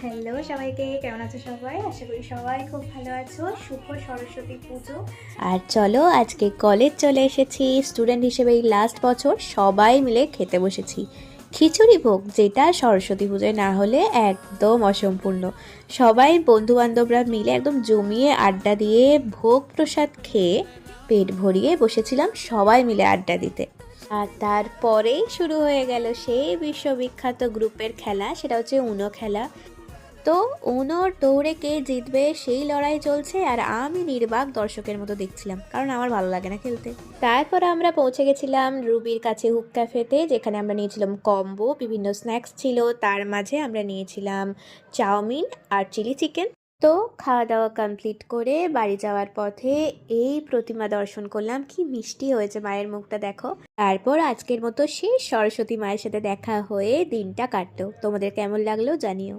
Hello সবাইকে, কেমন আছো সবাই? আশা করি সবাই খুব ভালো আছো। শুভ সরস্বতী পুজো। আর চলো আজকে কলেজ চলে এসেছি, স্টুডেন্ট হিসেবে এই লাস্ট বছর সবাই মিলে খেতে বসেছি খিচুড়ি ভোগ, যেটা সরস্বতী পুজোয় না হলে একদম অসম্পূর্ণ। সবাই বন্ধু বান্ধবরা মিলে একদম জমিয়ে আড্ডা দিয়ে ভোগ প্রসাদ খেয়ে পেট ভরিয়ে বসেছিলাম সবাই মিলে আড্ডা দিতে। আর তারপরেই শুরু হয়ে গেল সেই বিশ্ববিখ্যাত গ্রুপের খেলা, সেটা হচ্ছে উনো খেলা। তো উনোর দৌড়ে কে জিতবে সেই লড়াই চলছে, আর আমি নির্বাক দর্শকের মতো দেখছিলাম, কারণ আমার ভালো লাগে না খেলতে। তারপর আমরা পৌঁছে গেছিলাম রুবির কাছে হুক ক্যাফেতে, যেখানে আমরা নিয়েছিলাম কম্বো, বিভিন্ন স্ন্যাক্স ছিল, তার মাঝে আমরা নিয়েছিলাম চাউমিন আর চিলি চিকেন। তো খাওয়া দাওয়া কমপ্লিট করে বাড়ি যাওয়ার পথে এই প্রতিমা দর্শন করলাম, কি মিষ্টি হয়েছে মায়ের মুখটা দেখো। তারপর আজকের মতো শেষ সরস্বতী মায়ের সাথে দেখা হয়ে দিনটা কাটলো। তোমাদের কেমন লাগলো জানিও।